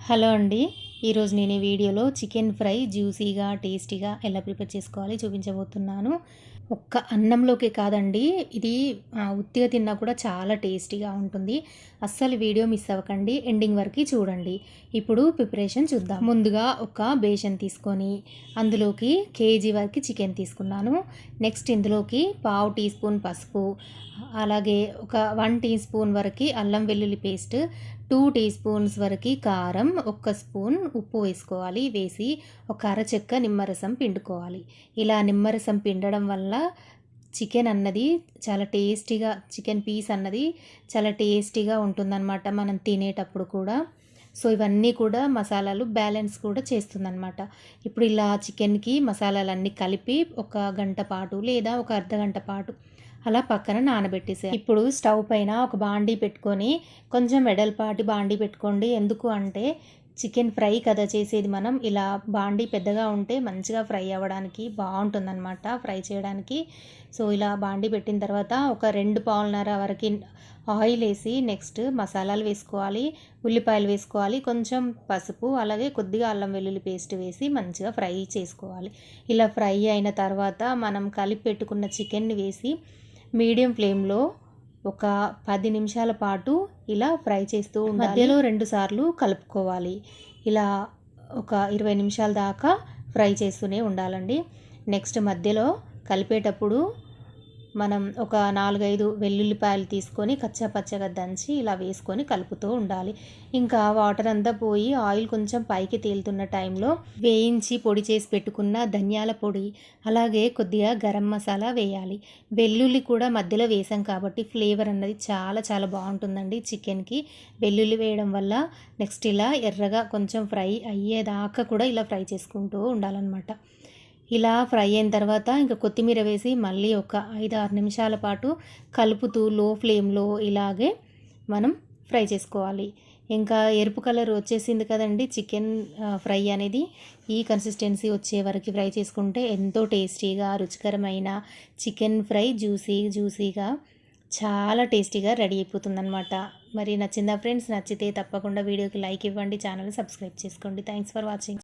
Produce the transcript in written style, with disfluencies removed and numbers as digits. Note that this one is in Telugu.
హలో అండి. ఈరోజు నేను ఈ వీడియోలో చికెన్ ఫ్రై జ్యూసీగా, టేస్టీగా ఎలా ప్రిపేర్ చేసుకోవాలి చూపించబోతున్నాను. ఒక్క అన్నంలోకే కాదండి, ఇది ఉత్తిగా తిన్నా కూడా చాలా టేస్టీగా ఉంటుంది. అస్సలు వీడియో మిస్ అవ్వకండి, ఎండింగ్ వరకు చూడండి. ఇప్పుడు ప్రిపరేషన్ చూద్దాం. ముందుగా ఒక బేషన్ తీసుకొని అందులోకి కేజీ వరకు చికెన్ తీసుకున్నాను. నెక్స్ట్ ఇందులోకి పావు టీ స్పూన్ పసుపు, అలాగే ఒక 1 టీ స్పూన్ వరకు అల్లం వెల్లుల్లి పేస్ట్, 2 టీ స్పూన్స్ వరకు కారం, 1 స్పూన్ ఉప్పు వేసుకోవాలి. వేసి ఒక అరచెక్క నిమ్మరసం పిండుకోవాలి. ఇలా నిమ్మరసం పిండడం వల్ల చికెన్ అన్నది చాలా టేస్టీగా, చికెన్ పీస్ అన్నది చాలా టేస్టీగా ఉంటుందన్నమాట మనం తినేటప్పుడు కూడా. సో ఇవన్నీ కూడా మసాలాలు బ్యాలెన్స్ కూడా చేస్తుందన్నమాట. ఇప్పుడు ఇలా చికెన్కి మసాలాలన్నీ కలిపి ఒక గంట పాటు లేదా ఒక అర్ధగంట పాటు అలా పక్కన నానబెట్టేసేయాలి. ఇప్పుడు స్టవ్ పైన ఒక బాండీ పెట్టుకొని, కొంచెం వెడల్పాటి బాండీ పెట్టుకోండి. ఎందుకు అంటే చికెన్ ఫ్రై కదా చేసేది మనం. ఇలా బాండీ పెద్దగా ఉంటే మంచిగా ఫ్రై అవ్వడానికి బాగుంటుందన్నమాట, ఫ్రై చేయడానికి. సో ఇలా బాండీ పెట్టిన తర్వాత ఒక 2 పావులన్నర వరకు ఆయిల్ వేసి నెక్స్ట్ మసాలాలు వేసుకోవాలి, ఉల్లిపాయలు వేసుకోవాలి, కొంచెం పసుపు, అలాగే కొద్దిగా అల్లం వెల్లుల్లి పేస్ట్ వేసి మంచిగా ఫ్రై చేసుకోవాలి. ఇలా ఫ్రై అయిన తర్వాత మనం కలిపి పెట్టుకున్న చికెన్ని వేసి మీడియం ఫ్లేమ్లో ఒక 10 నిమిషాల పాటు ఇలా ఫ్రై చేస్తూ ఉండాలి. మధ్యలో 2 సార్లు కలుపుకోవాలి. ఇలా ఒక 20 నిమిషాల దాకా ఫ్రై చేస్తూనే ఉండాలండి. నెక్స్ట్ మధ్యలో కలిపేటప్పుడు మనం ఒక 4-5 వెల్లుల్లిపాయలు తీసుకొని కచ్చా పచ్చగా దంచి ఇలా వేసుకొని కలుపుతూ ఉండాలి. ఇంకా వాటర్ అంతా పోయి ఆయిల్ కొంచెం పైకి తేలుతున్న టైంలో వేయించి పొడి చేసి పెట్టుకున్న ధనియాల పొడి, అలాగే కొద్దిగా గరం మసాలా వేయాలి. వెల్లుల్లి కూడా మధ్యలో వేసాం కాబట్టి ఫ్లేవర్ అన్నది చాలా చాలా బాగుంటుందండి చికెన్కి వెల్లుల్లి వేయడం వల్ల. నెక్స్ట్ ఇలా ఎర్రగా కొంచెం ఫ్రై అయ్యేదాకా కూడా ఇలా ఫ్రై చేసుకుంటూ ఉండాలన్నమాట. ఇలా ఫ్రై అయిన తర్వాత ఇంకా కొత్తిమీర వేసి మళ్ళీ ఒక 5-6 నిమిషాల పాటు కలుపుతూ లో ఫ్లేమ్లో ఇలాగే మనం ఫ్రై చేసుకోవాలి. ఇంకా ఎరుపు కలర్ వచ్చేసింది కదండి చికెన్ ఫ్రై అనేది. ఈ కన్సిస్టెన్సీ వచ్చే వరకు ఫ్రై చేసుకుంటే ఎంతో టేస్టీగా, రుచికరమైన చికెన్ ఫ్రై జ్యూసీగా చాలా టేస్టీగా రెడీ అయిపోతుందన్నమాట. మరి నచ్చిందా ఫ్రెండ్స్? నచ్చితే తప్పకుండా వీడియోకి లైక్ ఇవ్వండి, ఛానల్ సబ్స్క్రైబ్ చేసుకోండి. Thanks for watching.